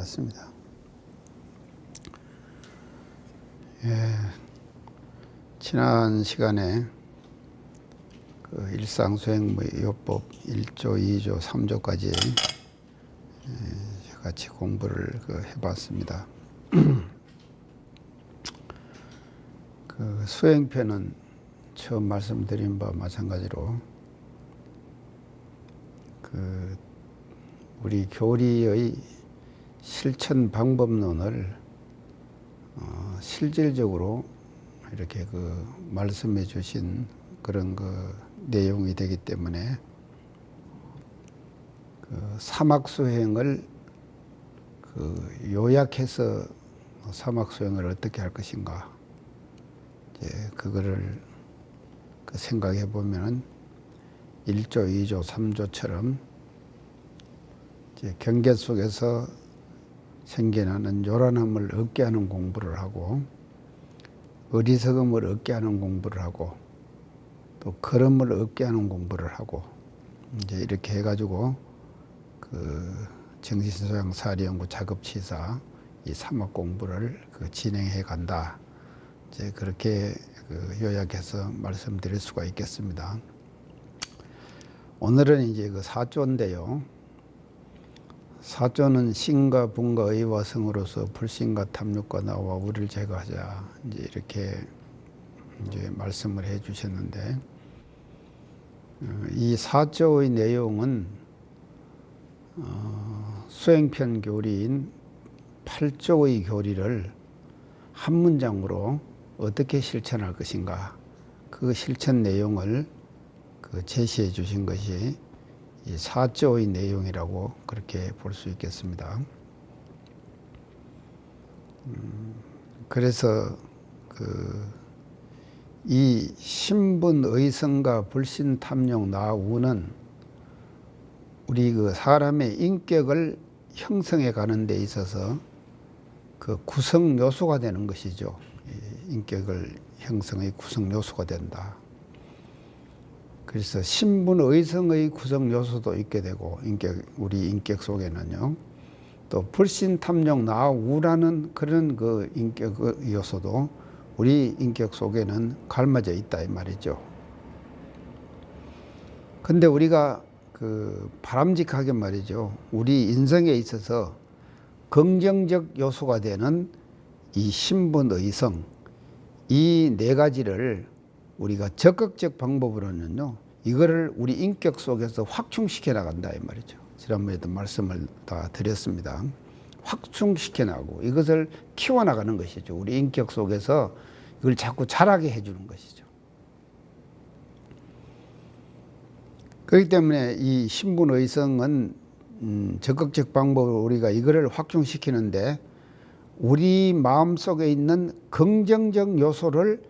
맞습니다. 예, 지난 시간에 그 일상수행요법 1조, 2조, 3조까지 같이 공부를 해봤습니다. 그 수행편은 처음 말씀드린 바와 마찬가지로 우리 교리의 실천 방법론을 실질적으로 이렇게 말씀해 주신 그런 내용이 되기 때문에 사막수행을 요약해서 사막수행을 어떻게 할 것인가, 이제 그거를 생각해 보면은 1조, 2조, 3조처럼 이제 경계 속에서 생겨나는 요란함을 얻게 하는 공부를 하고, 어리석음을 얻게 하는 공부를 하고, 또 걸음을 얻게 하는 공부를 하고, 이제 이렇게 해가지고 정신소양사리연구 작업치사 이 사막 공부를 진행해 간다. 이제 그렇게 요약해서 말씀드릴 수가 있겠습니다. 오늘은 이제 4조인데요. 4조는 신과 분과 의와 성으로서 불신과 탐욕과 나와 우리를 제거하자. 이제 이렇게 이제 말씀을 해 주셨는데, 이 4조의 내용은 수행편 교리인 8조의 교리를 한 문장으로 어떻게 실천할 것인가, 그 실천 내용을 제시해 주신 것이 이 4조의 내용이라고 그렇게 볼 수 있겠습니다. 그래서 이 신분, 의성과 불신, 탐욕, 나, 우는 우리 사람의 인격을 형성해 가는 데 있어서 구성 요소가 되는 것이죠. 인격을 형성의 구성 요소가 된다. 그래서 신분, 의성의 구성 요소도 있게 되고, 우리 인격 속에는요, 또 불신, 탐욕, 나, 우라는 그런 인격 요소도 우리 인격 속에는 갈마져 있다 이 말이죠. 근데 우리가 바람직하게 말이죠, 우리 인생에 있어서 긍정적 요소가 되는 이 신분, 의성, 이 네 가지를 우리가 적극적 방법으로는요, 이거를 우리 인격 속에서 확충시켜 나간다 이 말이죠. 지난번에도 말씀을 다 드렸습니다. 확충시켜 나가고 이것을 키워나가는 것이죠. 우리 인격 속에서 이걸 자꾸 자라게 해주는 것이죠. 그렇기 때문에 이 신분의성은 적극적 방법으로 우리가 이거를 확충시키는데, 우리 마음속에 있는 긍정적 요소를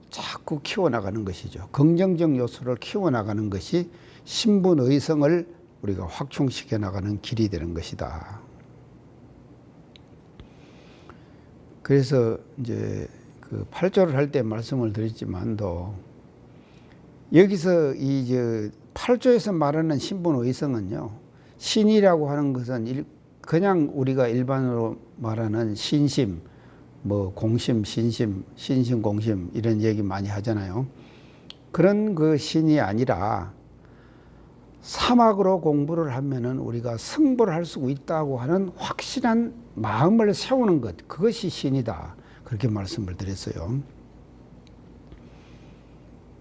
자꾸 키워나가는 것이죠. 긍정적 요소를 키워나가는 것이 신분의성을 우리가 확충시켜 나가는 길이 되는 것이다. 그래서 이제 8조를 할 때 말씀을 드렸지만도, 여기서 이 8조에서 말하는 신분의성은요, 신이라고 하는 것은 그냥 우리가 일반으로 말하는 신심, 공심, 신심, 신심공심 이런 얘기 많이 하잖아요. 그런 신이 아니라 사막으로 공부를 하면은 우리가 승부를 할 수 있다고 하는 확실한 마음을 세우는 것, 그것이 신이다. 그렇게 말씀을 드렸어요.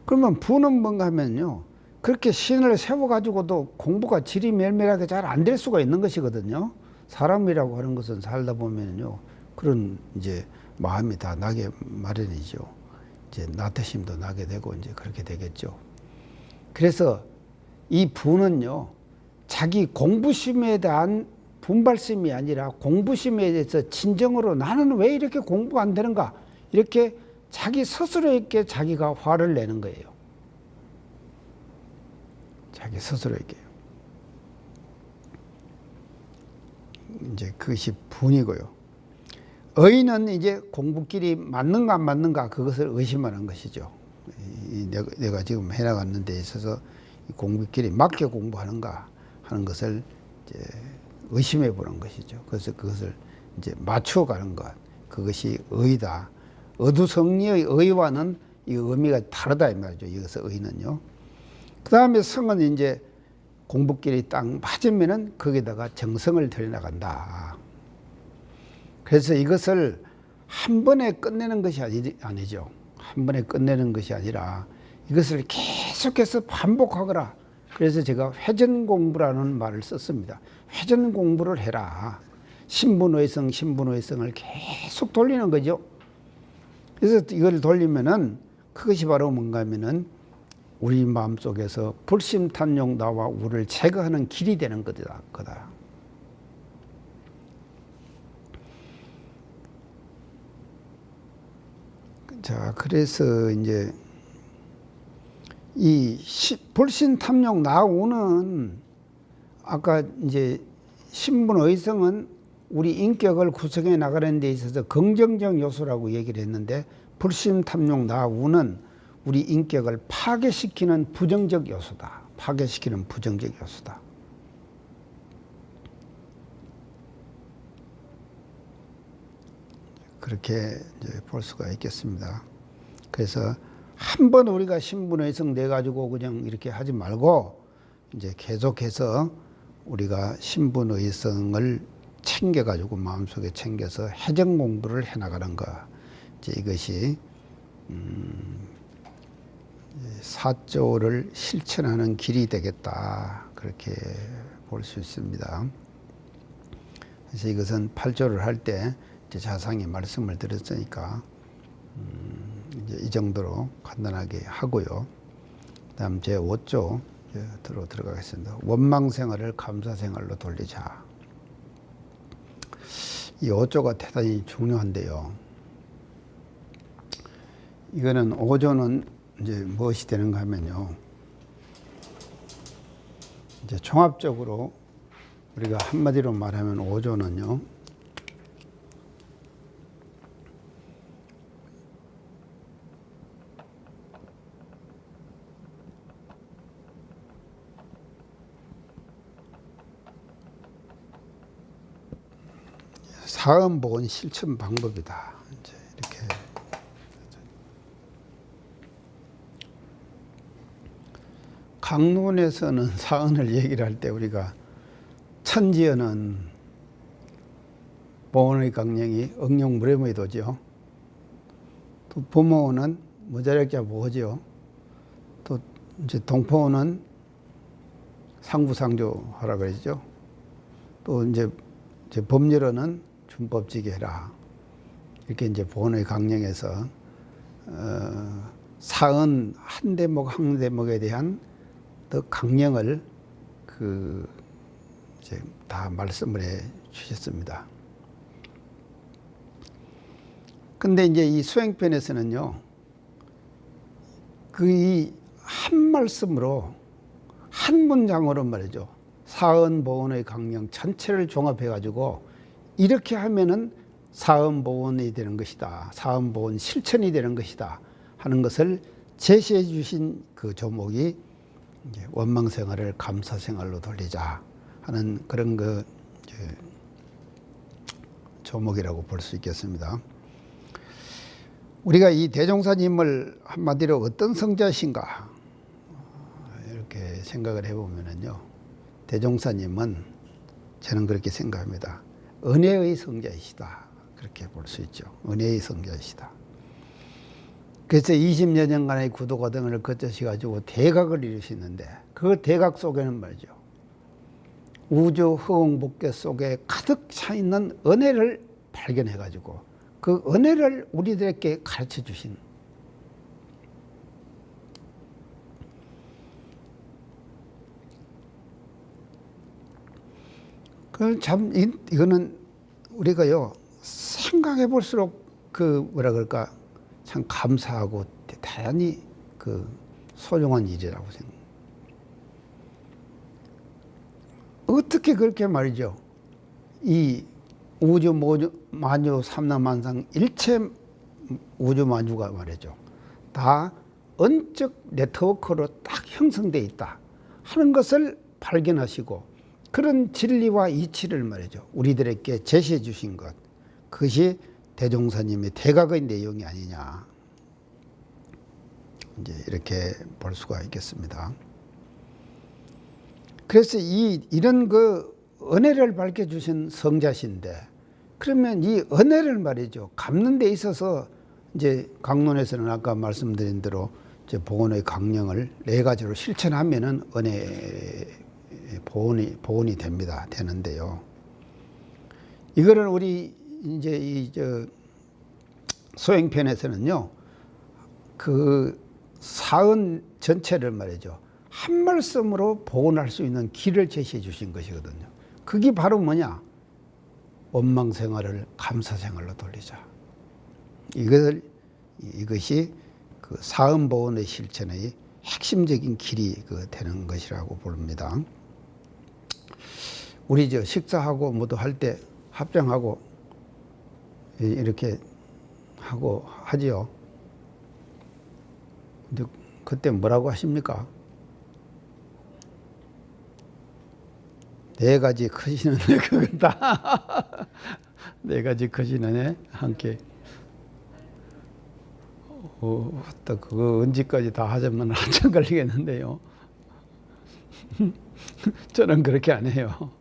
그러면 부는 뭔가 하면요, 그렇게 신을 세워가지고도 공부가 지리멸멸하게 잘 안 될 수가 있는 것이거든요. 사람이라고 하는 것은 살다 보면요, 그런 이제 마음이 다 나게 마련이죠. 이제 나태심도 나게 되고 이제 그렇게 되겠죠. 그래서 이 부는요, 자기 공부심에 대한 분발심이 아니라 공부심에 대해서 진정으로 나는 왜 이렇게 공부가 안 되는가, 이렇게 자기 스스로에게 자기가 화를 내는 거예요. 자기 스스로에게. 이제 그것이 분이고요. 의는 이제 공부길이 맞는가 안 맞는가, 그것을 의심하는 것이죠. 내가 지금 해나가는 데 있어서 공부길이 맞게 공부하는가 하는 것을 이제 의심해 보는 것이죠. 그래서 그것을 이제 맞춰가는 것. 그것이 의다. 어두성리의 의와는 이 의미가 다르다 이 말이죠. 여기서 의는요. 그 다음에 성은 이제 공부길이 딱 맞으면은 거기다가 정성을 들여나간다. 그래서 이것을 한 번에 끝내는 것이 아니죠. 한 번에 끝내는 것이 아니라 이것을 계속해서 반복하거라. 그래서 제가 회전공부라는 말을 썼습니다. 회전공부를 해라. 신분의성, 신분의성을 계속 돌리는 거죠. 그래서 이걸 돌리면은 그것이 바로 뭔가 하면은 우리 마음속에서 불심탄용 나와 우를 제거하는 길이 되는 거다. 자, 그래서 이제 이 불신탐욕 나우는 아까 이제 신분의성은 우리 인격을 구성해 나가는 데 있어서 긍정적 요소라고 얘기를 했는데 불신탐욕 나우는 우리 인격을 파괴시키는 부정적 요소다. 파괴시키는 부정적 요소다. 그렇게 이제 볼 수가 있겠습니다. 그래서 한번 우리가 신분의성 내 가지고 그냥 이렇게 하지 말고 이제 계속해서 우리가 신분의성을 챙겨 가지고 마음속에 챙겨서 해정 공부를 해 나가는 것. 이제 이것이 사조를 실천하는 길이 되겠다. 그렇게 볼 수 있습니다. 그래서 이것은 8조를 할 때 자상히 말씀을 드렸으니까 이제 이 정도로 간단하게 하고요. 다음 제 5조 들어가겠습니다. 원망 생활을 감사 생활로 돌리자. 이 5조가 대단히 중요한데요. 이거는 5조는 이제 무엇이 되는가 하면요. 이제 종합적으로 우리가 한마디로 말하면 5조는요. 사은 보건 실천 방법이다. 이제 이렇게 강론에서는 사은을 얘기를 할 때 우리가 천지연은 보건의 강령이 응용무렴의 도죠. 또 부모는 무자력자 보호죠. 또 이제 동포는 상부상조하라 그러죠. 또 이제 법률어는 준법지게 해라. 이렇게 이제 보건의 강령에서 사은 한 대목 한 대목에 대한 더 강령을 이제 다 말씀을 해 주셨습니다. 근데 이제 이 수행편에서는요, 이 한 말씀으로 한 문장으로 말이죠. 사은 보건의 강령 전체를 종합해 가지고 이렇게 하면은 사은 보건이 되는 것이다. 사은 보건 실천이 되는 것이다. 하는 것을 제시해 주신 그 조목이 이제 원망 생활을 감사 생활로 돌리자 하는 그런 조목이라고 볼 수 있겠습니다. 우리가 이 대종사님을 한마디로 어떤 성자신가 이렇게 생각을 해보면요. 대종사님은 저는 그렇게 생각합니다. 은혜의 성자이시다. 그렇게 볼 수 있죠. 은혜의 성자이시다. 그래서 20여 년간의 구도과정을 거쳐셔가지고 대각을 이루시는데 그 대각 속에는 말이죠. 우주 허응복계 속에 가득 차 있는 은혜를 발견해가지고 그 은혜를 우리들에게 가르쳐 주신 이거는 우리가요 생각해 볼수록 뭐라 그럴까 참 감사하고 대단히 소중한 일이라고 생각합니다. 어떻게 그렇게 말이죠. 이 우주 만유 삼라만상 일체 우주 만유가 말이죠. 다 언적 네트워크로 딱 형성되어 있다 하는 것을 발견하시고 그런 진리와 이치를 말이죠. 우리들에게 제시해 주신 것. 그것이 대종사님의 대각의 내용이 아니냐. 이제 이렇게 볼 수가 있겠습니다. 그래서 이런 그 은혜를 밝혀주신 성자신데, 그러면 이 은혜를 말이죠. 갚는 데 있어서 이제 강론에서는 아까 말씀드린 대로 이제 보온의 강령을 4가지로 실천하면은 은혜 보온이 됩니다. 되는데요. 이거를 우리 이제 소행편에서는요, 그 사은 전체를 말이죠. 한 말씀으로 보온할 수 있는 길을 제시해 주신 것이거든요. 그게 바로 뭐냐? 원망 생활을 감사 생활로 돌리자. 이것이 그 사은 보온의 실천의 핵심적인 길이 되는 것이라고 봅니다. 우리 식사하고 뭐도 할 때 합장하고 이렇게 하고 하지요. 근데 그때 뭐라고 하십니까? 4가지 크시는 애 그건 다 4가지 크시는 애 함께 또 그거 언제까지 다 하자면 한참 걸리겠는데요. 저는 그렇게 안 해요.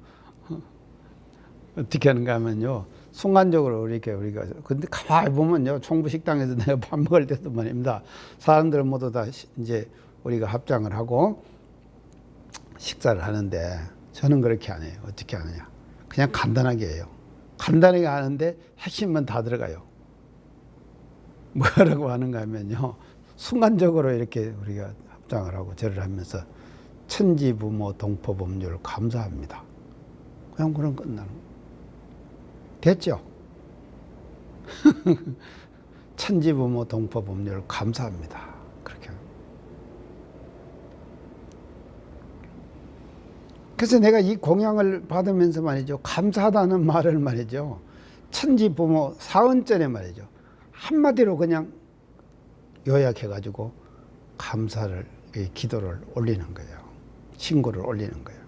어떻게 하는가 하면요, 순간적으로 우리가 근데 가만히 보면요, 총부 식당에서 내가 밥 먹을 때도 말입니다. 사람들 모두 다 이제 우리가 합장을 하고 식사를 하는데 저는 그렇게 안 해요. 어떻게 하느냐? 그냥 간단하게 해요. 간단하게 하는데 핵심은 다 들어가요. 뭐라고 하는가 하면요, 순간적으로 이렇게 우리가 합장을 하고 절을 하면서 천지 부모 동포 법률 감사합니다. 그냥 그런 끝나는 거. 됐죠? 천지 부모 동포 법률 감사합니다. 그렇게. 그래서 내가 이 공양을 받으면서 말이죠, 감사하다는 말을 말이죠, 천지 부모 사은전에 말이죠, 한마디로 그냥 요약해가지고 감사를, 기도를 올리는 거예요. 신고를 올리는 거예요.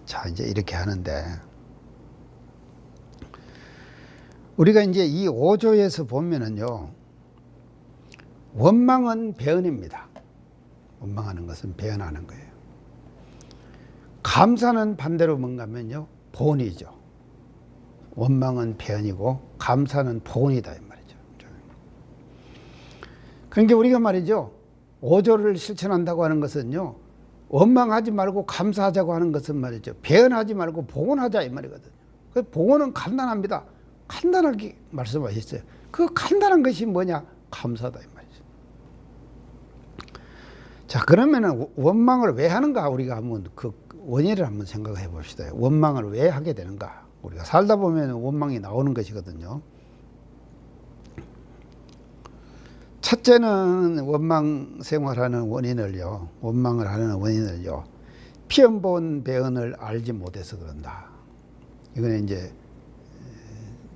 자, 이제 이렇게 하는데, 우리가 이제 이 5조에서 보면은요, 원망은 배은입니다. 원망하는 것은 배은하는 거예요. 감사는 반대로 뭔가 하면요, 보은이죠. 원망은 배은이고 감사는 보은이다 이 말이죠. 그러니까 우리가 말이죠, 5조를 실천한다고 하는 것은요, 원망하지 말고 감사하자고 하는 것은 말이죠, 배은하지 말고 복원하자 이 말이거든요. 그 복원은 간단합니다. 간단하게 말씀하셨어요. 그 간단한 것이 뭐냐? 감사다 이 말이죠. 자, 그러면은 원망을 왜 하는가? 우리가 한번 그 원인을 한번 생각해 봅시다. 원망을 왜 하게 되는가? 우리가 살다 보면 원망이 나오는 것이거든요. 첫째는 원망 생활하는 원인을요, 원망을 하는 원인을요, 피연본 배은을 알지 못해서 그런다. 이거는 이제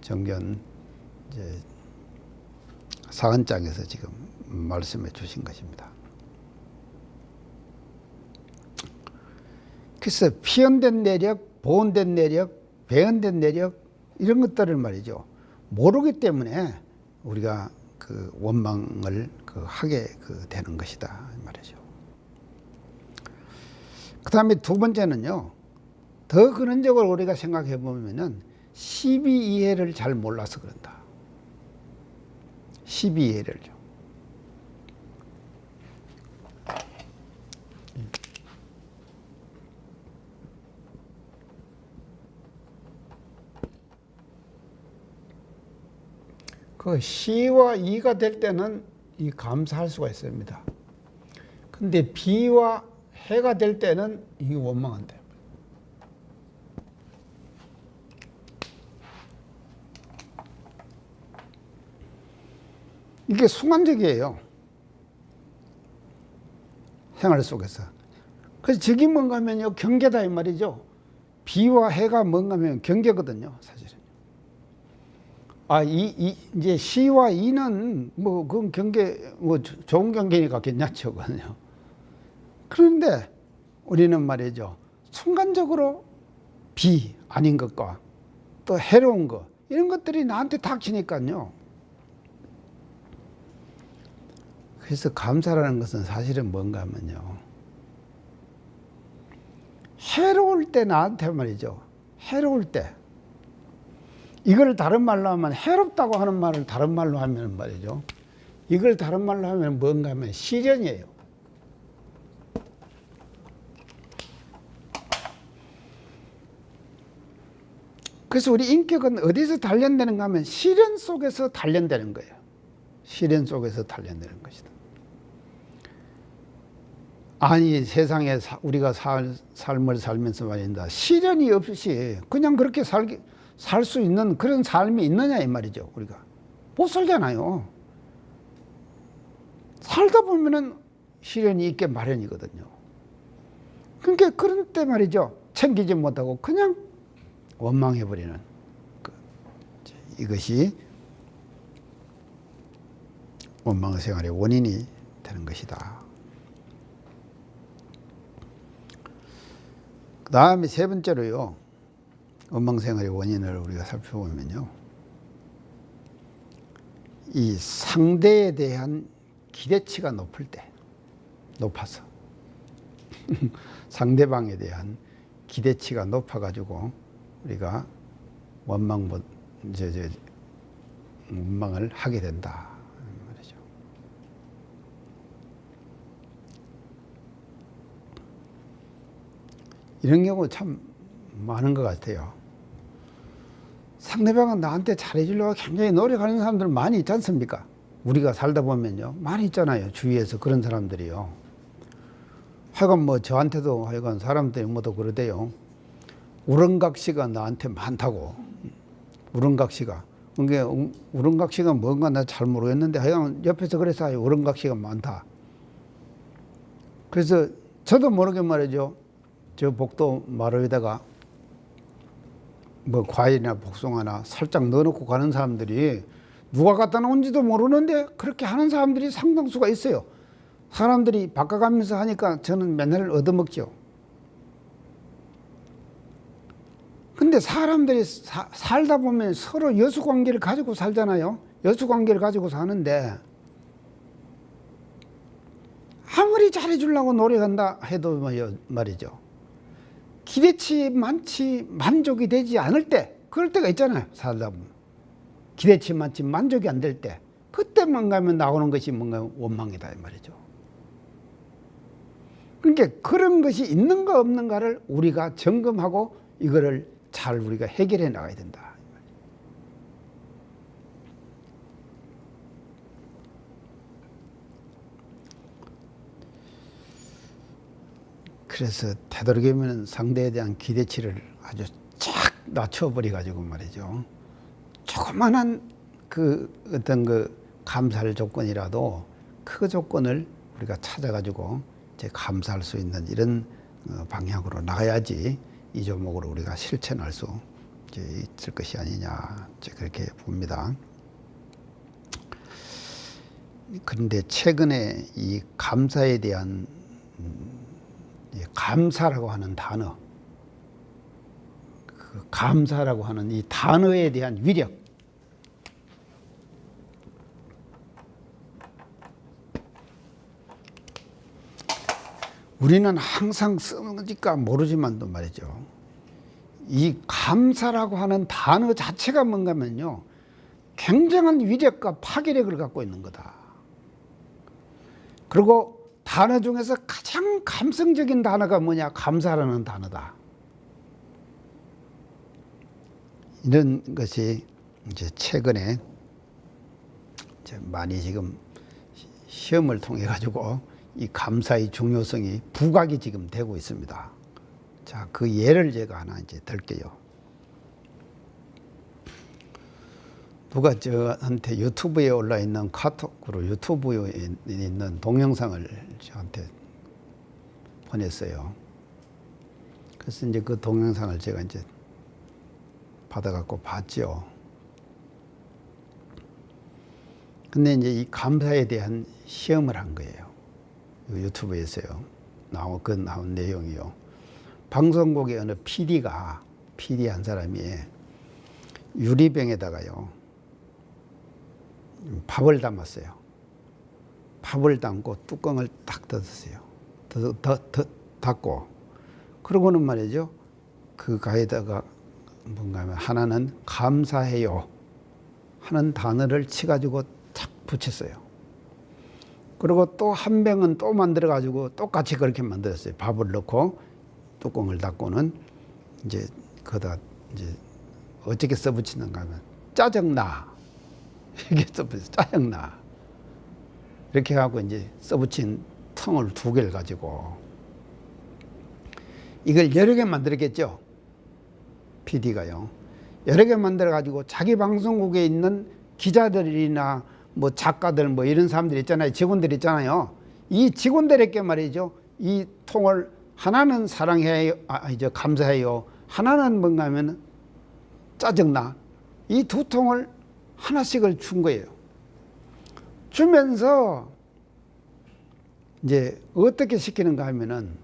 정견 이제 사은장에서 지금 말씀해 주신 것입니다. 그래서 피연된 내력, 보온된 내력, 배은된 내력, 이런 것들을 말이죠, 모르기 때문에 우리가 그 원망을 하게 되는 것이다 말이죠. 그 다음에 2번째는요, 더 근원적으로 우리가 생각해 보면은 12이해를 잘 몰라서 그런다. 12이해를요. 그 시와 이가 될 때는 이 감사할 수가 있습니다. 근데 비와 해가 될 때는 이 원망한다. 이게 순간적이에요. 생활 속에서. 그래서 저기 뭔가 하면요, 경계다 이 말이죠. 비와 해가 뭔가 하면 경계거든요, 사실은. 이제 시와 이는 뭐, 그건 경계, 뭐, 좋은 경계니까 괜찮죠, 그거는요. 그런데 우리는 말이죠. 순간적으로 비 아닌 것과 또 해로운 것 이런 것들이 나한테 닥치니까요. 그래서 감사라는 것은 사실은 뭔가 하면요. 해로울 때 나한테 말이죠. 해로울 때. 이걸 다른 말로 하면 해롭다고 하는 말을 다른 말로 하면 말이죠. 이걸 다른 말로 하면 뭔가 하면 시련이에요. 그래서 우리 인격은 어디서 단련되는가 하면 시련 속에서 단련되는 거예요. 시련 속에서 단련되는 것이다. 아니 세상에 우리가 삶을 살면서 말입니다. 시련이 없이 그냥 그렇게 살 수 있는 그런 삶이 있느냐 이 말이죠. 우리가 못 살잖아요. 살다 보면은 시련이 있게 마련이거든요. 그러니까 그런 때 말이죠. 챙기지 못하고 그냥 원망해버리는 이것이 원망 생활의 원인이 되는 것이다. 그 다음에 세 번째로요. 원망 생활의 원인을 우리가 살펴보면요. 이 상대에 대한 기대치가 높아서 상대방에 대한 기대치가 높아가지고 우리가 원망을 하게 된다 말이죠. 이런 경우 참 많은 것 같아요. 상대방은 나한테 잘해주려고 굉장히 노력하는 사람들 많이 있지 않습니까? 우리가 살다 보면요. 많이 있잖아요. 주위에서 그런 사람들이요. 하여간 뭐 저한테도 하여간 사람들이 뭐도 그러대요. 우렁각시가 나한테 많다고. 우렁각시가. 그게 우렁각시가 뭔가 나 잘 모르겠는데 하여간 옆에서 그래서 우렁각시가 많다. 그래서 저도 모르게 말이죠. 저 복도 마루에다가 뭐 과일이나 복숭아나 살짝 넣어놓고 가는 사람들이 누가 갖다 놓은지도 모르는데 그렇게 하는 사람들이 상당수가 있어요. 사람들이 바꿔가면서 하니까 저는 맨날 얻어먹죠. 근데 사람들이 살다 보면 서로 여수관계를 가지고 살잖아요. 여수관계를 가지고 사는데 아무리 잘해주려고 노력한다 해도 말이죠. 기대치 많지 만족이 되지 않을 때 그럴 때가 있잖아요. 살다 보면 기대치 많지 만족이 안 될 때 그때만 가면 나오는 것이 뭔가 원망이다 이 말이죠. 그러니까 그런 것이 있는가 없는가를 우리가 점검하고 이거를 잘 우리가 해결해 나가야 된다. 그래서 되도록이면 상대에 대한 기대치를 아주 쫙 낮춰버려 가지고 말이죠. 조그만한 그 어떤 그 감사할 조건이라도 그 조건을 우리가 찾아가지고 이제 감사할 수 있는 이런 방향으로 나가야지 이 조목으로 우리가 실천할 수 있을 것이 아니냐 그렇게 봅니다. 그런데 최근에 이 감사에 대한 감사라고 하는 단어, 그 감사라고 하는 이 단어에 대한 위력, 우리는 항상 쓰니까 모르지만도 말이죠. 이 감사라고 하는 단어 자체가 뭔가면요, 굉장한 위력과 파괴력을 갖고 있는 거다. 그리고 단어 중에서 가장 감성적인 단어가 뭐냐? 감사라는 단어다. 이런 것이 이제 최근에 이제 많이 지금 시험을 통해 가지고 이 감사의 중요성이 부각이 지금 되고 있습니다. 자, 그 예를 제가 하나 이제 들게요. 누가 저한테 유튜브에 올라 있는 카톡으로 유튜브에 있는 동영상을 저한테 보냈어요. 그래서 이제 그 동영상을 제가 이제 받아갖고 봤죠. 근데 이제 이 감사에 대한 시험을 한 거예요. 유튜브에서요. 나온 내용이요. 방송국의 어느 PD 한 사람이 유리병에다가요 밥을 담았어요. 밥을 담고 뚜껑을 딱 닫았어요. 닫고 그러고는 말이죠. 그 가에다가 뭔가 하면 하나는 감사해요 하는 단어를 치가지고 탁 붙였어요. 그리고 또 한 병은 또 만들어 가지고 똑같이 그렇게 만들었어요. 밥을 넣고 뚜껑을 닫고는 이제 거기다 이제 어떻게 써붙이는가 하면 짜증나 이게 써붙여 짜증나 이렇게 하고 이제 써붙인 텅을 2개를 가지고 이걸 여러 개 만들었겠죠. PD가요. 여러 개 만들어 가지고 자기 방송국에 있는 기자들이나 뭐 작가들 뭐 이런 사람들 있잖아요. 직원들 있잖아요. 이 직원들에게 말이죠. 이 통을 하나는 사랑해요, 감사해요. 하나는 뭔가 하면 짜증나. 이 2통을 하나씩을 준 거예요. 주면서 이제 어떻게 시키는가 하면은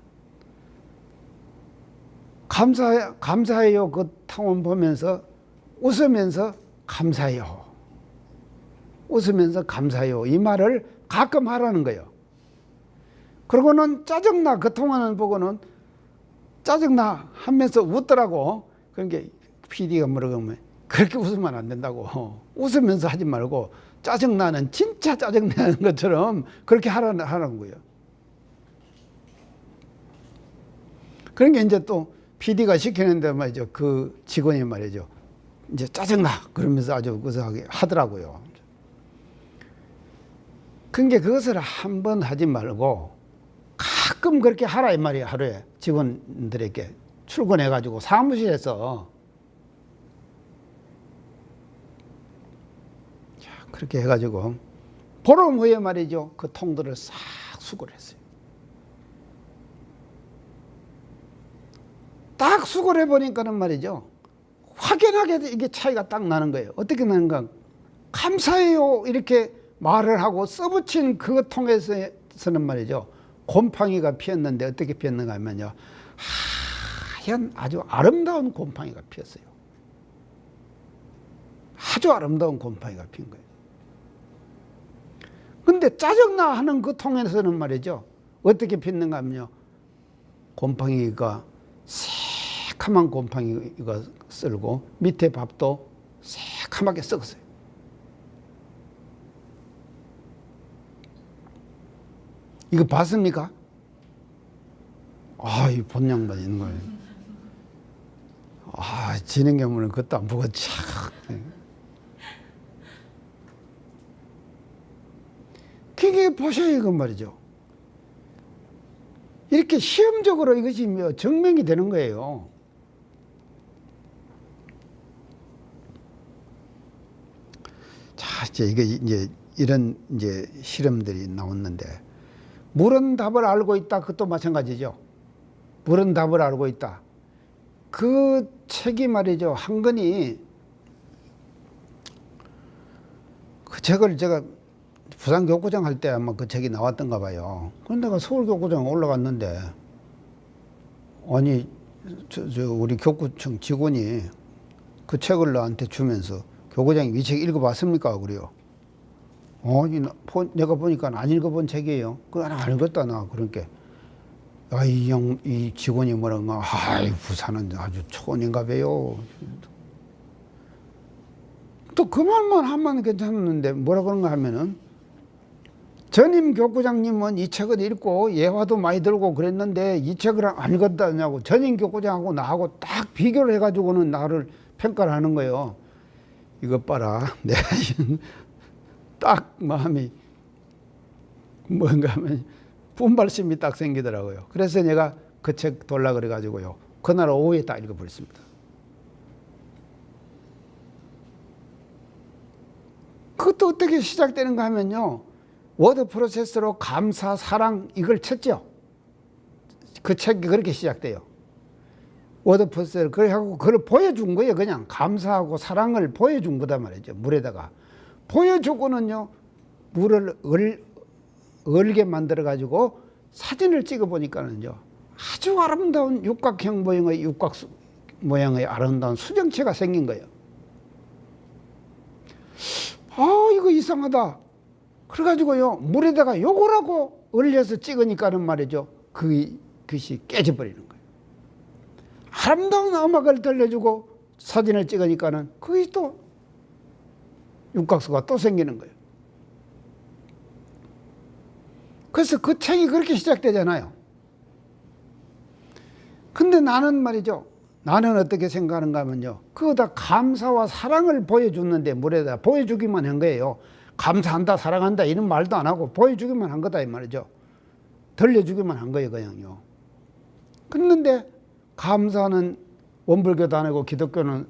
감사해요. 그 통을 보면서 웃으면서 감사해요. 웃으면서 감사해요. 이 말을 가끔 하라는 거예요. 그러고는 짜증나. 그 통화를 보고는 짜증나 하면서 웃더라고. 그러니까 PD가 뭐라고 하면 그렇게 웃으면 안 된다고. 웃으면서 하지 말고 짜증나는 진짜 짜증나는 것처럼 그렇게 하라는 거예요. 그러니까 이제 또 PD가 시키는데 말이죠. 그 직원이 말이죠. 이제 짜증나 그러면서 아주 구수하게 하더라고요. 그러니까 그것을 한 번 하지 말고 가끔 그렇게 하라 이 말이에요. 하루에 직원들에게 출근해 가지고 사무실에서 그렇게 해 가지고 보름 후에 말이죠. 그 통들을 싹 수거를 했어요. 딱 수거를 해보니까는 말이죠. 확연하게 이게 차이가 딱 나는 거예요. 어떻게 나는가? 감사해요. 이렇게 말을 하고 써붙인 그 통에서는 말이죠. 곰팡이가 피었는데 어떻게 피었는가 하면요. 하얀 아주 아름다운 곰팡이가 피었어요. 아주 아름다운 곰팡이가 피운 거예요. 근데 짜증나 하는 그 통에서는 말이죠. 어떻게 피었는가 하면요. 곰팡이가 새카만 곰팡이가 쓸고 밑에 밥도 새카맣게 썩었어요. 이거 봤습니까? 이 본양반 있는 거예요. 진행경무는 그것도 안 보고 착. 그게 보셔야 이건 말이죠. 이렇게 시험적으로 이것이 증명이 되는 거예요. 자, 이제 이런 이제 실험들이 나왔는데, 물은 답을 알고 있다. 그것도 마찬가지죠. 물은 답을 알고 있다. 그 책이 말이죠. 한 권이 그 책을 제가 부산 교구장 할 때 아마 그 책이 나왔던가 봐요. 그런데 내가 서울 교구장 올라갔는데 아니 우리 교구청 직원이 그 책을 나한테 주면서 교구장이 이 책 읽어봤습니까? 그래요. 내가 보니까 안 읽어본 책이에요. 그거 안 읽었다 나. 그러니까 이 직원이 뭐란가. 부산은 아주 촌인가 봐요. 또 그 말만 하면 괜찮았는데 뭐라 그런가 하면은 전임 교구장님은 이 책을 읽고 예화도 많이 들고 그랬는데 이 책을 안 읽었다냐고. 전임 교구장하고 나하고 딱 비교를 해가지고는 나를 평가를 하는 거예요. 이것 봐라. 내가 딱 마음이 뭔가 하면 분발심이 딱 생기더라고요. 그래서 내가 그 책 돌라 그래가지고요. 그날 오후에 딱 읽어버렸습니다. 그것도 어떻게 시작되는가 하면요. 워드 프로세서로 감사, 사랑 이걸 쳤죠. 그 책이 그렇게 시작돼요. 워드 프로세서를 그래갖고 그걸 보여준 거예요. 그냥 감사하고 사랑을 보여준 거다 말이죠. 물에다가. 보여주고는요. 물을 얼게 만들어 가지고 사진을 찍어 보니까는요, 아주 아름다운 육각형 모양의 모양의 아름다운 수정체가 생긴 거예요. 이거 이상하다. 그래가지고요, 물에다가 요거라고 얼려서 찍으니까는 말이죠, 그것이 깨져버리는 거예요. 아름다운 음악을 들려주고 사진을 찍으니까는 그게 또 육각수가 또 생기는 거예요. 그래서 그 책이 그렇게 시작되잖아요. 근데 나는 말이죠, 나는 어떻게 생각하는가 하면요, 그거다 감사와 사랑을 보여줬는데 물에다 보여주기만 한 거예요. 감사한다 사랑한다 이런 말도 안 하고 보여주기만 한 거다 이 말이죠. 들려주기만 한 거예요 그냥요. 그런데 감사는 원불교도 아니고 기독교는,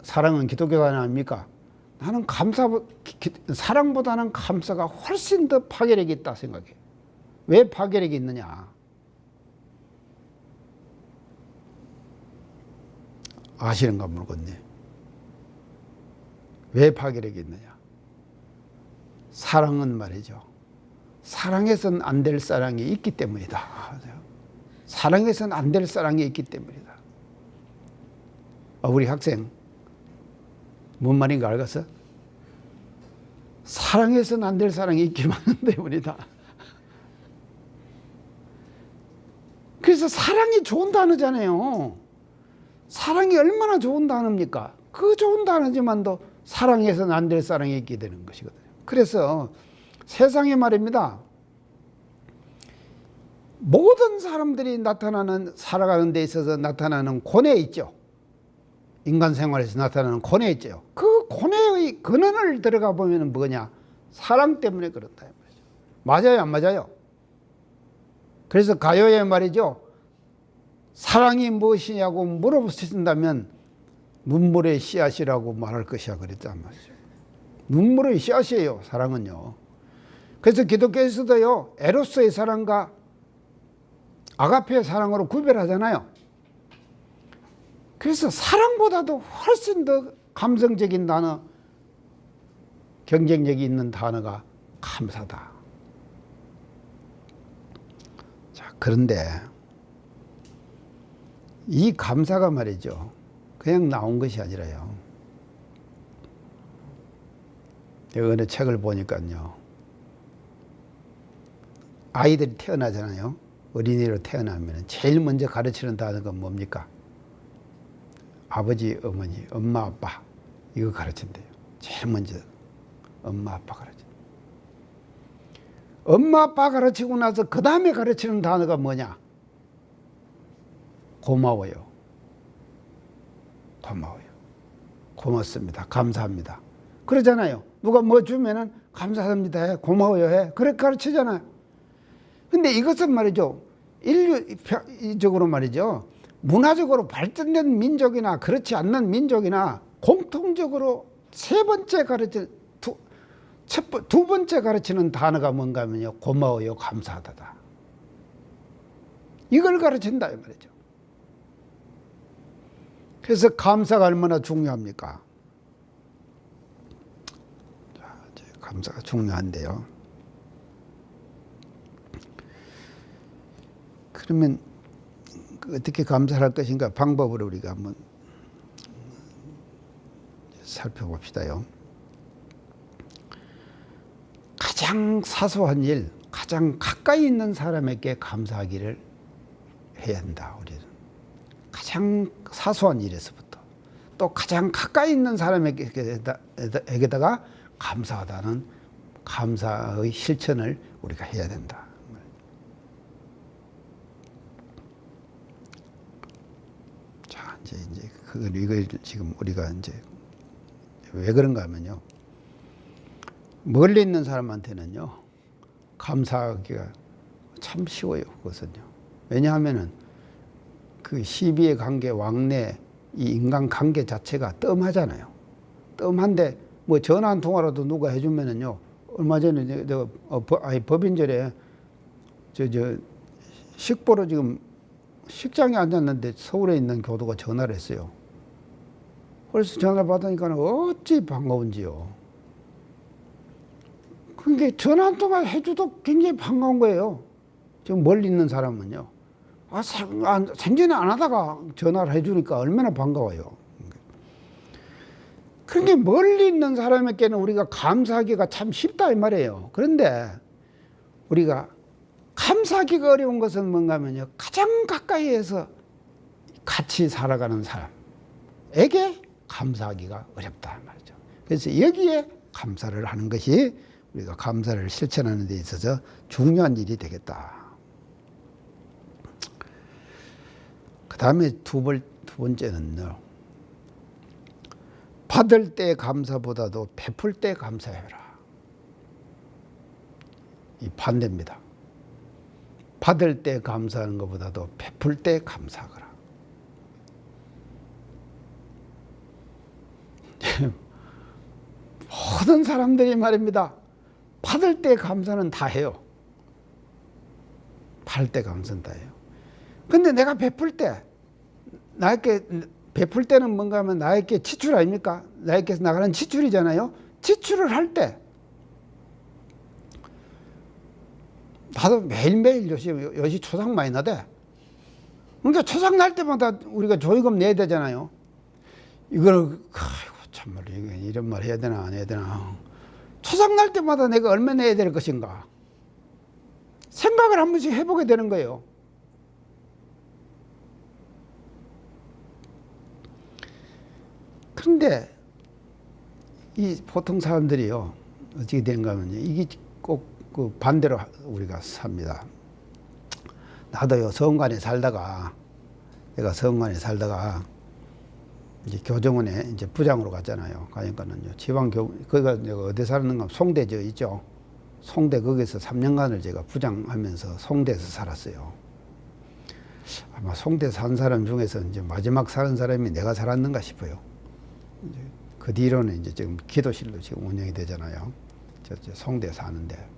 사랑은 기독교가 아닙니까? 나는 사랑보다는 감사가 훨씬 더 파괴력이 있다 생각해요. 왜 파괴력이 있느냐? 아시는가 모르겠네. 왜 파괴력이 있느냐? 사랑은 말이죠, 사랑해서는 안 될 사랑이 있기 때문이다. 사랑해서는 안 될 사랑이 있기 때문이다. 우리 학생 뭔 말인가 알겠어? 사랑해서는 안 될 사랑이 있기만 때문이다. 그래서 사랑이 좋은 단어잖아요. 사랑이 얼마나 좋은 단어입니까? 그 좋은 단어지만도 사랑해서는 안 될 사랑이 있게 되는 것이거든요. 그래서 세상에 말입니다, 모든 사람들이 살아가는 데 있어서 나타나는 고뇌 있죠. 인간 생활에서 나타나는 고뇌 있죠. 그 고뇌의 근원을 들어가 보면 뭐냐? 사랑 때문에 그렇다. 맞아요, 안 맞아요? 그래서 가요에 말이죠, 사랑이 무엇이냐고 물어보신다면 눈물의 씨앗이라고 말할 것이야 그랬단 말이죠. 눈물의 씨앗이에요, 사랑은요. 그래서 기독교에서도요, 에로스의 사랑과 아가페의 사랑으로 구별하잖아요. 그래서 사랑보다도 훨씬 더 감성적인 단어, 경쟁력이 있는 단어가 감사다. 자, 그런데 이 감사가 말이죠, 그냥 나온 것이 아니라요. 내가 어느 책을 보니까요, 아이들이 태어나잖아요. 어린이로 태어나면 제일 먼저 가르치는 단어가 뭡니까? 아버지, 어머니, 엄마, 아빠 이거 가르친대요. 제일 먼저 엄마, 아빠 가르친대요. 엄마, 아빠 가르치고 나서 그 다음에 가르치는 단어가 뭐냐? 고마워요. 고마워요. 고맙습니다. 감사합니다. 그러잖아요. 누가 뭐 주면은 감사합니다 해, 고마워요 해. 그렇게 가르치잖아요. 근데 이것은 말이죠, 인류적으로 말이죠, 문화적으로 발전된 민족이나 그렇지 않는 민족이나 공통적으로 두 번째 가르치는 단어가 뭔가 하면요, 고마워요, 감사하다. 이걸 가르친다 이 말이죠. 그래서 감사가 얼마나 중요합니까? 자, 이제 감사가 중요한데요. 그러면 어떻게 감사를 할 것인가 방법을 우리가 한번 살펴봅시다요. 가장 사소한 일, 가장 가까이 있는 사람에게 감사하기를 해야 한다. 우리는 가장 사소한 일에서부터 또 가장 가까이 있는 사람에게다가 감사하다는 감사의 실천을 우리가 해야 된다. 자, 이제 이걸 지금 우리가 이제 왜 그런가 하면요, 멀리 있는 사람한테는요, 감사하기가 참 쉬워요. 그것은요. 왜냐하면은 그 시비의 관계, 왕래, 이 인간 관계 자체가 뜸하잖아요. 뜸한데 뭐 전화 한 통화라도 누가 해주면은요, 얼마 전에 내가 법인절에 식보로 지금 식장에 앉았는데 서울에 있는 교도가 전화를 했어요. 그래서 전화를 받으니까 어찌 반가운지요. 그게 전화 한 통화 해줘도 굉장히 반가운 거예요. 좀 멀리 있는 사람은요. 생전에 안 하다가 전화를 해주니까 얼마나 반가워요. 그런데 멀리 있는 사람에게는 우리가 감사하기가 참 쉽다 이 말이에요. 그런데 우리가 감사하기가 어려운 것은 뭔가 하면요. 가장 가까이에서 같이 살아가는 사람에게 감사하기가 어렵다 말이죠. 그래서 여기에 감사를 하는 것이 우리가 감사를 실천하는 데 있어서 중요한 일이 되겠다. 그 다음에 두 번째는요. 받을 때 감사보다도 베풀 때 감사해라. 이 반대입니다. 받을 때 감사하는 것보다도 베풀 때 감사하거라. 모든 사람들이 말입니다. 받을 때 감사는 다 해요. 받을 때 감사는 다 해요. 근데 내가 베풀 때, 나에게 베풀 때는 뭔가 하면 나에게 지출 아닙니까? 나에게서 나가는 지출이잖아요. 지출을 할 때 나도 매일매일 요시 초상 많이 나대. 그러니까 초상 날 때마다 우리가 조의금 내야 되잖아요. 이거를 아이고 참말로 이런 말 해야 되나 안 해야 되나. 초상 날 때마다 내가 얼마 내야 될 것인가 생각을 한 번씩 해보게 되는 거예요. 그런데 이 보통 사람들이요 어떻게 된가 하면 이게 꼭 그 반대로 우리가 삽니다. 나도요 서원관에 살다가 내가 서원관에 살다가 이제 교정원에 이제 부장으로 갔잖아요. 가니까는요 거기가 내가 어디 살았는가 송대 저 있죠. 송대 거기서 3년간을 제가 부장하면서 송대에서 살았어요. 아마 송대 산 사람 중에서 이제 마지막 사는 사람이 내가 살았는가 싶어요. 이제 그 뒤로는 이제 지금 기도실로 지금 운영이 되잖아요. 저 송대 사는데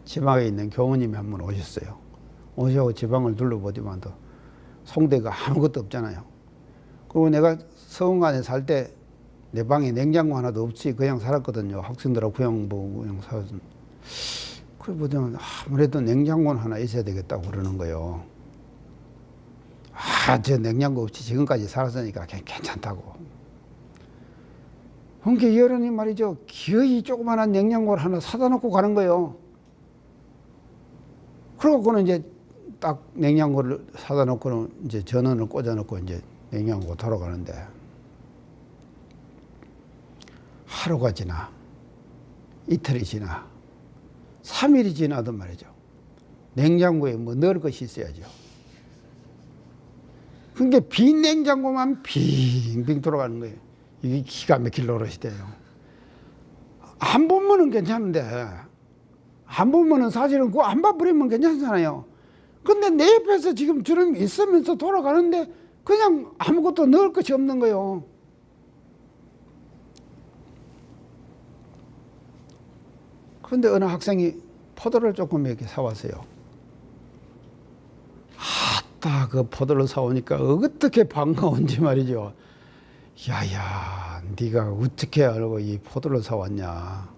지방에 있는 교우님이 한 분 오셨어요. 오셔서 지방을 둘러보지만도 송대가 아무것도 없잖아요. 그리고 내가 서원관에 살 때 내 방에 냉장고 하나도 없이 그냥 살았거든요. 학생들하고 그냥 그냥 살았. 그래 보면 아무래도 냉장고는 하나 있어야 되겠다고 그러는 거예요. 저 냉장고 없이 지금까지 살았으니까 괜찮다고. 그러니까 여론이 말이죠. 기어이 조그만한 냉장고를 하나 사다 놓고 가는 거예요. 그러고는 이제 딱 냉장고를 사다 놓고는 이제 전원을 꽂아 놓고 이제 냉장고 돌아가는데 하루가 지나 이틀이 지나 3일이 지나도 말이죠. 냉장고에 뭐 넣을 것이 있어야죠. 그러니까 빈 냉장고만 빙빙 돌아가는 거예요. 이게 기가 막힐 노릇이돼요. 한 번만은 괜찮은데 한 번만은 사실은 그거 안 봐버리면 괜찮잖아요. 근데 내 옆에서 지금 주름이 있으면서 돌아가는데 그냥 아무것도 넣을 것이 없는 거예요. 그런데 어느 학생이 포도를 조금 이렇게 사왔어요. 아따 그 포도를 사오니까 어떻게 반가운지 말이죠. 야야 네가 어떻게 알고 이 포도를 사왔냐.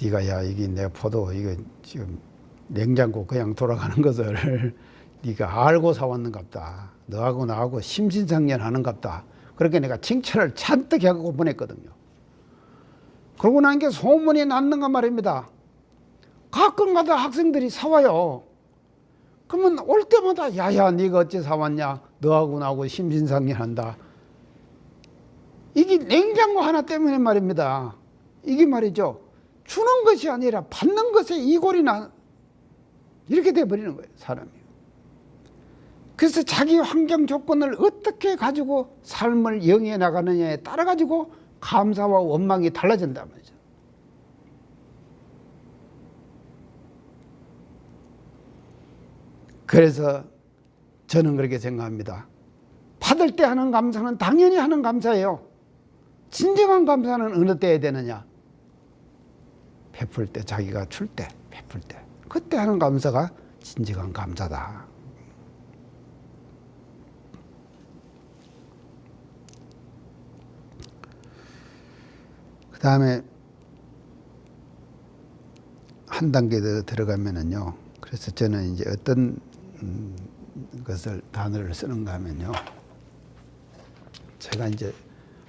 네가 야 이게 내 포도 이거 지금 냉장고 그냥 돌아가는 것을 네가 알고 사왔는갑다. 너하고 나하고 심신상련하는갑다. 그렇게 내가 칭찬을 잔뜩 하고 보냈거든요. 그러고 난 게 소문이 났는가 말입니다. 가끔가다 학생들이 사와요. 그러면 올 때마다 야야 네가 어째 사왔냐. 너하고 나하고 심신상련한다. 이게 냉장고 하나 때문에 말입니다. 이게 말이죠. 주는 것이 아니라 받는 것에 이골이나 이렇게 돼버리는 거예요. 사람이. 그래서 자기 환경 조건을 어떻게 가지고 삶을 영위해 나가느냐에 따라 가지고 감사와 원망이 달라진단 말이죠. 그래서 저는 그렇게 생각합니다. 받을 때 하는 감사는 당연히 하는 감사예요. 진정한 감사는 어느 때 해야 되느냐? 베풀 때, 자기가 줄 때, 베풀 때. 그때 하는 감사가 진정한 감사다. 그 다음에 한 단계 더 들어가면은요. 그래서 저는 이제 어떤 것을 단어를 쓰는가 하면요. 제가 이제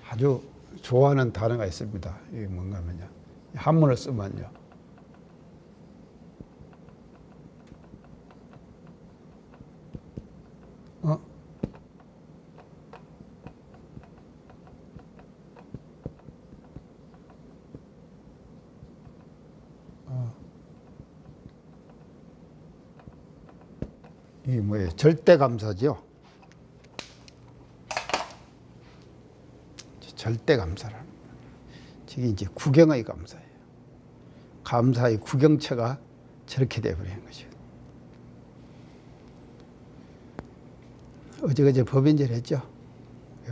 아주 좋아하는 단어가 있습니다. 이게 뭔가 하면요. 한문을 쓰면요. 이게 뭐예요? 절대감사죠. 절대감사라는 이게 이제 구경의 감사예요. 감사의 구경체가 저렇게 돼버리는 거죠. 어제 법인절 했죠.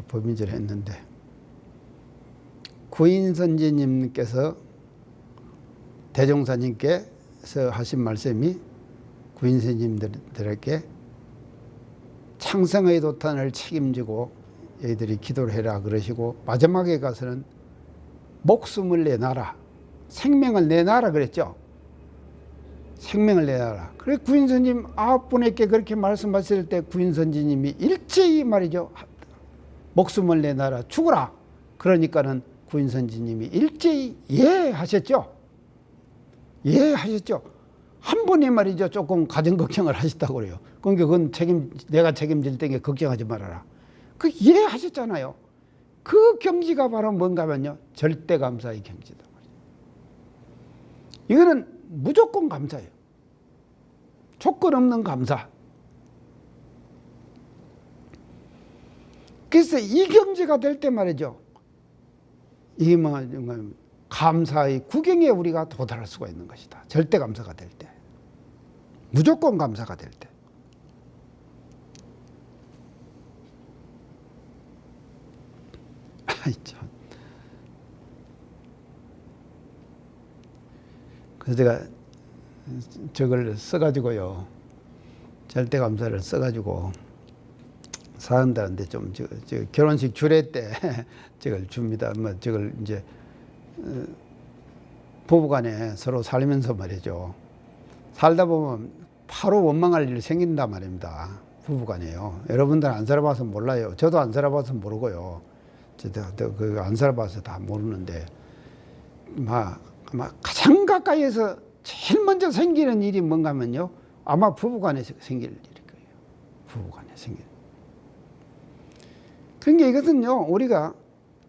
법인절 했는데 구인선지님께서 대종사님께서 하신 말씀이 구인선지님들에게 창생의 도탄을 책임지고 너희들이 기도를 해라 그러시고 마지막에 가서는 목숨을 내놔라, 생명을 내놔라 그랬죠. 생명을 내놔라. 그래 구인선지님 9분에게 그렇게 말씀하실 때 구인선지님이 일제히 말이죠. 목숨을 내놔라, 죽어라. 그러니까는 구인선지님이 일제히 예 하셨죠. 예 하셨죠. 한 분이 말이죠. 조금 가정 걱정을 하셨다고 그래요. 그러니까 그건 내가 책임질 때에 걱정하지 말아라. 그 예 하셨잖아요. 그 경지가 바로 뭔가 하면요. 절대 감사의 경지다. 이거는 무조건 감사예요. 조건 없는 감사. 그래서 이 경지가 될 때 말이죠. 이게 뭐 감사의 구경에 우리가 도달할 수가 있는 것이다. 절대 감사가 될 때. 무조건 감사가 될 때. 아이 참. 그래서 제가 저걸 써가지고요. 절대 감사를 써가지고 사람들한테 좀 저 결혼식 주례 때 저걸 줍니다. 뭐 저걸 이제 부부간에 서로 살면서 말이죠. 살다 보면 바로 원망할 일이 생긴단 말입니다. 부부간에요. 여러분들은 안 살아봐서 몰라요. 저도 안 살아봐서 모르고요. 저도 그 안 살아봐서 다 모르는데 막 가장 가까이에서 제일 먼저 생기는 일이 뭔가 하면요. 아마 부부간에 생길 일일 거예요. 부부간에 생길. 그러니까 이것은요. 우리가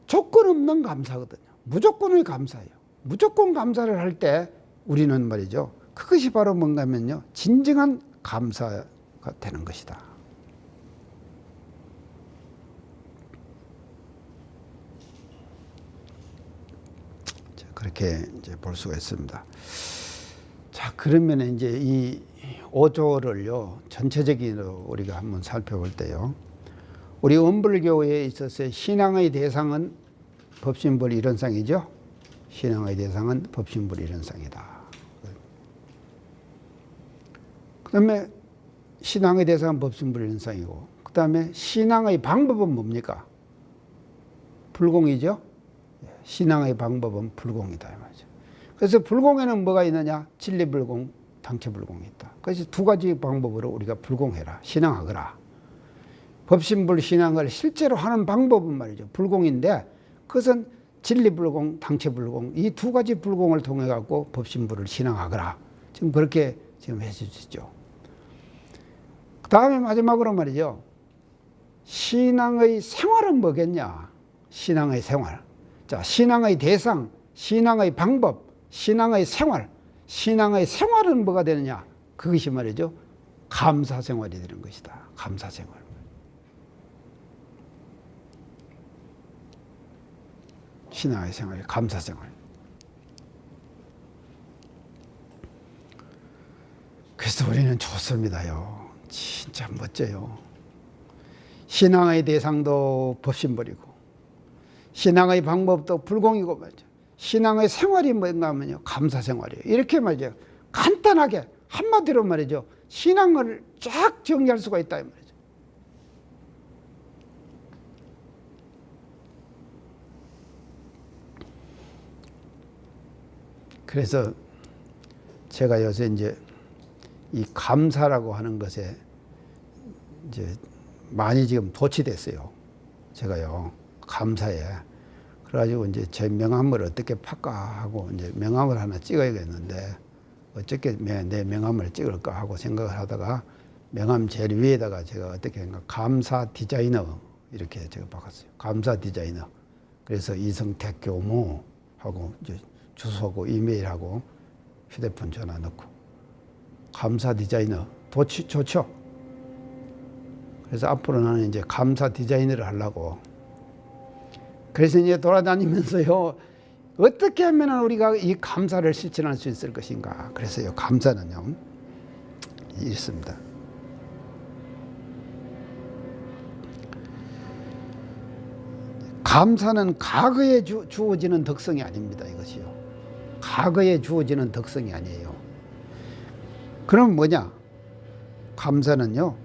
조건 없는 감사거든요. 무조건의 감사예요. 무조건 감사를 할 때 우리는 말이죠. 그것이 바로 뭔가 하면요. 진정한 감사가 되는 것이다. 그렇게 이제 볼 수가 있습니다. 자, 그러면 이제 이 5조를요, 전체적으로 우리가 한번 살펴볼 때요. 우리 원불교에 있어서 신앙의 대상은 법신불 이론상이죠. 신앙의 대상은 법신불 이론상이다. 그 다음에 신앙의 대상은 법신불 이론상이고, 그 다음에 신앙의 방법은 뭡니까? 불공이죠. 신앙의 방법은 불공이다. 말이죠. 그래서 불공에는 뭐가 있느냐? 진리불공, 당체불공이 있다. 그래서 두 가지 방법으로 우리가 불공해라. 신앙하거라. 법신불 신앙을 실제로 하는 방법은 말이죠. 불공인데 그것은 진리불공, 당체불공 이 두 가지 불공을 통해 갖고 법신불을 신앙하거라. 지금 그렇게 지금 해주시죠. 그 다음에 마지막으로 말이죠. 신앙의 생활은 뭐겠냐? 신앙의 생활. 자, 신앙의 대상, 신앙의 방법, 신앙의 생활. 신앙의 생활은 뭐가 되느냐? 그것이 말이죠. 감사 생활이 되는 것이다. 감사 생활. 신앙의 생활, 감사 생활. 그래서 우리는 좋습니다요. 진짜 멋져요. 신앙의 대상도 법신불이고, 신앙의 방법도 불공이고 말이죠. 신앙의 생활이 뭔가 하면요. 감사 생활이에요. 이렇게 말이죠. 간단하게 한마디로 말이죠. 신앙을 쫙 정리할 수가 있다 이 말이죠. 그래서 제가 요새 이제 이 감사라고 하는 것에 이제 많이 지금 도취됐어요. 제가요, 감사에. 그래가지고 이제 제 명함을 어떻게 팔까 하고 이제 명함을 하나 찍어야겠는데 어떻게 내 명함을 찍을까 하고 생각을 하다가 명함 제일 위에다가 제가 어떻게 했나 감사 디자이너 이렇게 제가 바꿨어요. 감사 디자이너. 그래서 이성택 교무하고 이제 주소하고 이메일하고 휴대폰 전화 넣고 감사 디자이너 좋죠. 그래서 앞으로 나는 이제 감사 디자이너를 하려고. 그래서 이제 돌아다니면서요, 어떻게 하면 우리가 이 감사를 실천할 수 있을 것인가. 그래서요, 감사는요, 있습니다. 감사는 과거에 주어지는 덕성이 아닙니다. 이것이요. 과거에 주어지는 덕성이 아니에요. 그럼 뭐냐? 감사는요,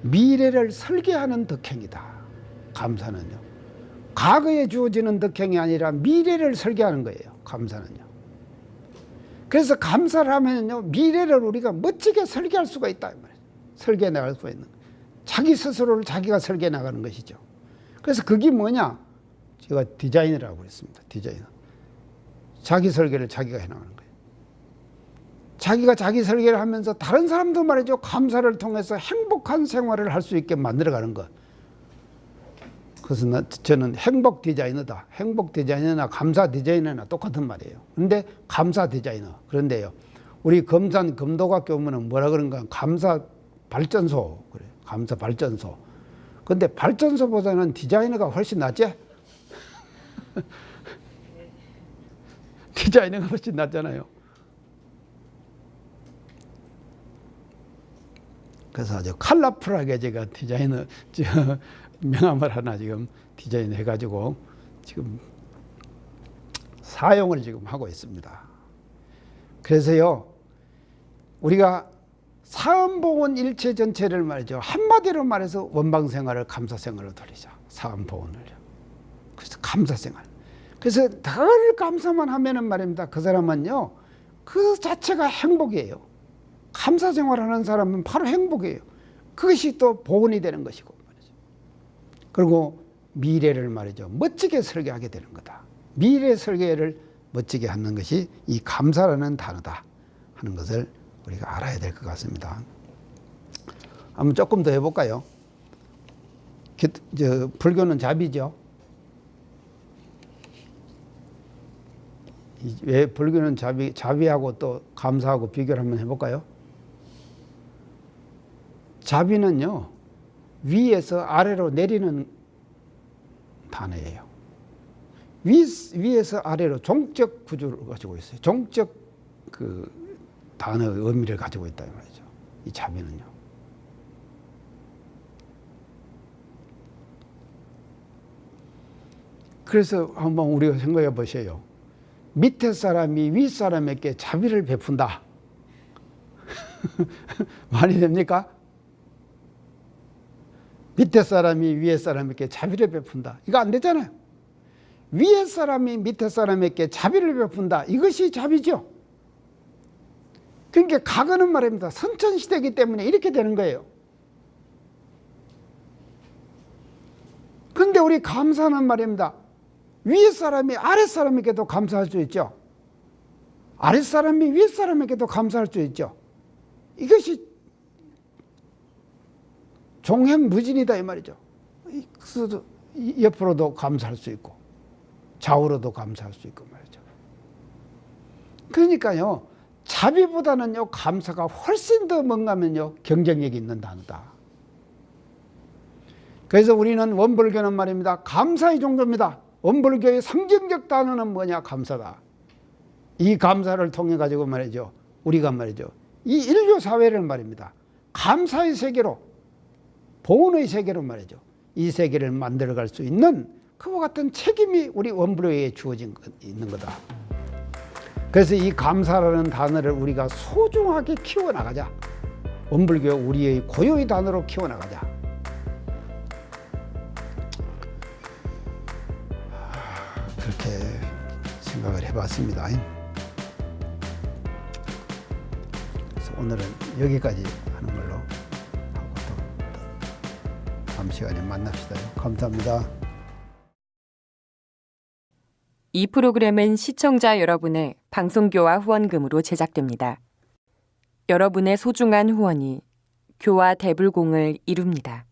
미래를 설계하는 덕행이다. 감사는요. 과거에 주어지는 덕행이 아니라 미래를 설계하는 거예요. 감사는요. 그래서 감사를 하면요, 미래를 우리가 멋지게 설계할 수가 있다. 설계해 나갈 수가 있는. 자기 스스로를 자기가 설계해 나가는 것이죠. 그래서 그게 뭐냐? 제가 디자이너라고 그랬습니다. 디자이너. 자기 설계를 자기가 해 나가는 거예요. 자기가 자기 설계를 하면서 다른 사람도 말이죠. 감사를 통해서 행복한 생활을 할 수 있게 만들어가는 것. 그래서 저는 행복 디자이너다. 행복 디자이너나 감사 디자이너나 똑같은 말이에요. 그런데 감사 디자이너. 그런데요, 우리 금산 금도각교 오면은 뭐라 그런가? 감사 발전소. 그래. 감사 발전소. 근데 발전소보다는 디자이너가 훨씬 낫지? 디자이너가 훨씬 낫잖아요. 그래서 아주 컬러풀하게 제가 디자이너 명함을 하나 지금 디자인 해가지고 지금 사용을 지금 하고 있습니다. 그래서요, 우리가 사음보원 일체 전체를 말이죠, 한마디로 말해서 원방생활을 감사생활로 돌리자. 사음보원을요. 그래서 감사생활. 그래서 늘 감사만 하면은 말입니다. 그 사람은요, 그 자체가 행복이에요. 감사생활하는 사람은 바로 행복이에요. 그것이 또 보온이 되는 것이고 말이죠. 그리고 미래를 말이죠, 멋지게 설계하게 되는 거다. 미래 설계를 멋지게 하는 것이 이 감사라는 단어다 하는 것을 우리가 알아야 될 것 같습니다. 한번 조금 더 해볼까요? 불교는 자비죠. 왜 불교는 자비하고 또 감사하고 비교를 한번 해볼까요? 자비는요, 위에서 아래로 내리는 단어예요. 위에서 아래로 종적 구조를 가지고 있어요. 종적 그 단어의 의미를 가지고 있다 이 말이죠. 이 자비는요. 그래서 한번 우리가 생각해 보세요. 밑에 사람이 윗 사람에게 자비를 베푼다. 말이 됩니까? 밑에 사람이 위에 사람에게 자비를 베푼다. 이거 안 되잖아요. 위에 사람이 밑에 사람에게 자비를 베푼다. 이것이 자비죠. 그러니까 과거는 말입니다. 선천시대이기 때문에 이렇게 되는 거예요. 그런데 우리 감사는 말입니다. 위에 사람이 아래 사람에게도 감사할 수 있죠. 아래 사람이 위에 사람에게도 감사할 수 있죠. 이것이 종횡무진이다 이 말이죠. 옆으로도 감사할 수 있고 좌우로도 감사할 수 있고 말이죠. 그러니까요, 자비보다는요, 감사가 훨씬 더 뭔가면요, 경쟁력이 있는 단어다. 그래서 우리는 원불교는 말입니다, 감사의 종교입니다. 원불교의 상징적 단어는 뭐냐? 감사다. 이 감사를 통해 가지고 말이죠, 우리가 말이죠, 이 인류 사회를 말입니다, 감사의 세계로, 보온의 세계로 말이죠, 이 세계를 만들어갈 수 있는 그와 같은 책임이 우리 원불교에 주어진 있는 거다. 그래서 이 감사라는 단어를 우리가 소중하게 키워나가자. 원불교 우리의 고유의 단어로 키워나가자. 그렇게 생각을 해봤습니다. 오늘은 여기까지 하는 걸로 하고 또 다음 시간에 만납시다. 감사합니다. 이 프로그램은 시청자 여러분의 방송교화 후원금으로 제작됩니다. 여러분의 소중한 후원이 교화 대불공을 이룹니다.